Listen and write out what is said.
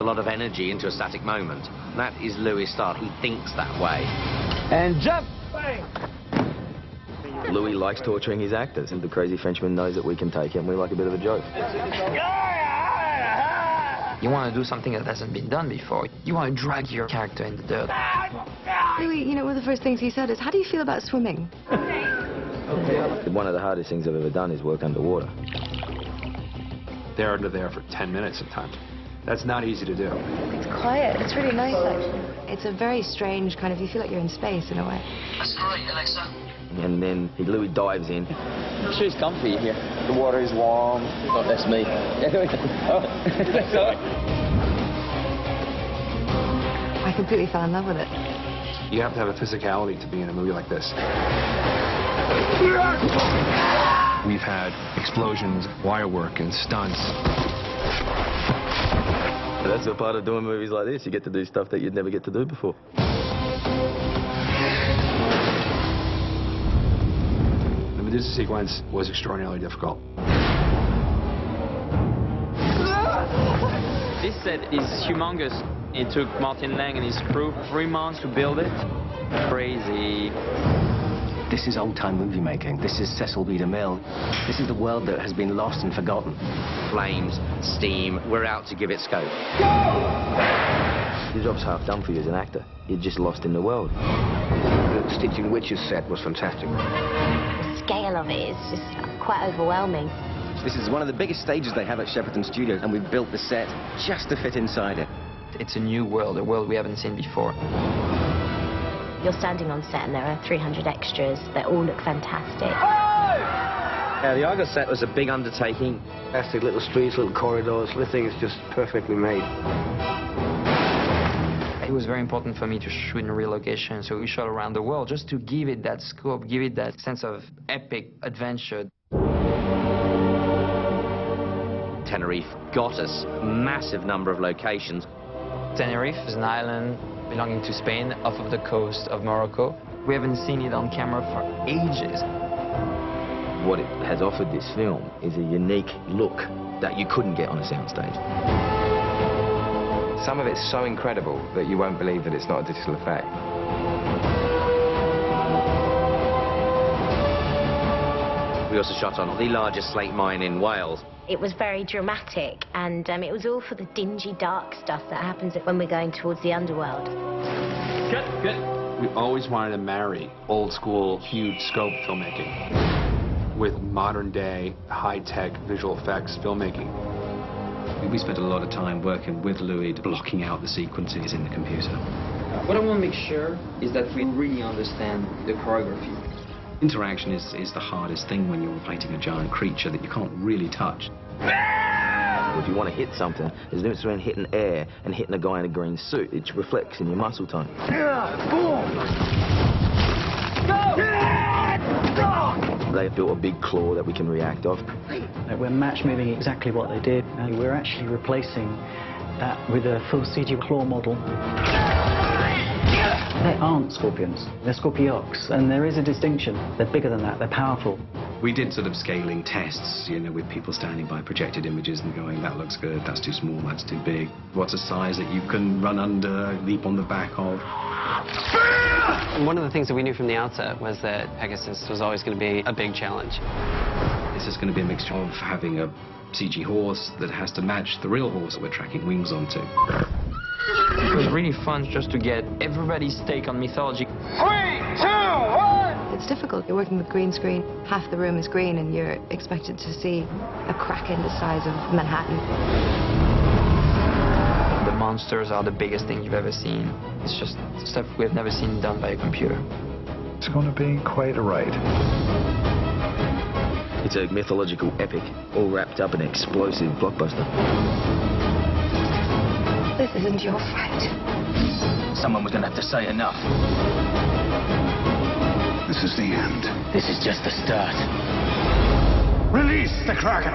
lot of energy into a static moment. That is Louis' style. He thinks that way. And jump! Bang! Louis likes torturing his actors, and the crazy Frenchman knows that we can take it, and we like a bit of a joke. You want to do something that hasn't been done before. You want to drag your character in the dirt. Louis, you know, one of the first things he said is, how do you feel about swimming? One of the hardest things I've ever done is work underwater. They're under there for 10 minutes at times. That's not easy to do. It's quiet. It's really nice, actually. It's a very strange kind of, you feel like you're in space in a way. That's all right, Alexa. And then Louis dives in. I'm sure it's comfy here. The water is warm. Oh, that's me. I completely fell in love with it. You have to have a physicality to be in a movie like this. We've had explosions, wire work, and stunts. That's a part of doing movies like this. You get to do stuff that you'd never get to do before. The Medusa sequence was extraordinarily difficult. This set is humongous. It took Martin Lang and his crew 3 months to build it. Crazy. This is old-time movie making. This is Cecil B. DeMille. This is the world that has been lost and forgotten. Flames, steam, we're out to give it scope. Your job's half done for you as an actor. You're just lost in the world. The Stitching Witches set was fantastic. The scale of it is just quite overwhelming. This is one of the biggest stages they have at Shepperton Studios, and we've built the set just to fit inside it. It's a new world, a world we haven't seen before. You're standing on set and there are 300 extras that all look fantastic. Yeah, the Argos set was a big undertaking. Fantastic little streets, little corridors. The thing is just perfectly made. It was very important for me to shoot in a real location, so we shot around the world just to give it that scope, give it that sense of epic adventure. Tenerife got us a massive number of locations. Tenerife is an island belonging to Spain off of the coast of Morocco. We haven't seen it on camera for ages. What it has offered this film is a unique look that you couldn't get on a soundstage. Some of it's so incredible that you won't believe that it's not a digital effect. We also shot on the largest slate mine in Wales. It was very dramatic, and it was all for the dingy, dark stuff that happens when we're going towards the underworld. Good, good. We always wanted to marry old-school, huge scope filmmaking with modern-day, high-tech visual effects filmmaking. We spent a lot of time working with Louis, blocking out the sequences in the computer. What I want to make sure is that we really understand the choreography. Interaction is the hardest thing when you're fighting a giant creature that you can't really touch. If you want to hit something, there's a difference between hitting air and hitting a guy in a green suit. It reflects in your muscle tone. They've built a big claw that we can react off. We're match moving exactly what they did, and we're actually replacing that with a full CG claw model. They aren't scorpions, they're scorpiox, and there is a distinction. They're bigger than that, they're powerful. We did sort of scaling tests, you know, with people standing by projected images and going, that looks good, that's too small, that's too big. What's a size that you can run under, leap on the back of? One of the things that we knew from the outset was that Pegasus was always going to be a big challenge. This is going to be a mixture of having a CG horse that has to match the real horse that we're tracking wings onto. It was really fun just to get everybody's take on mythology. 3, 2, 1! It's difficult. You're working with green screen. Half the room is green and you're expected to see a kraken the size of Manhattan. The monsters are the biggest thing you've ever seen. It's just stuff we've never seen done by a computer. It's going to be quite a ride. It's a mythological epic, all wrapped up in an explosive blockbuster. This isn't your fight. Someone was going to have to say enough. This is the end. This is just the start. Release the Kraken!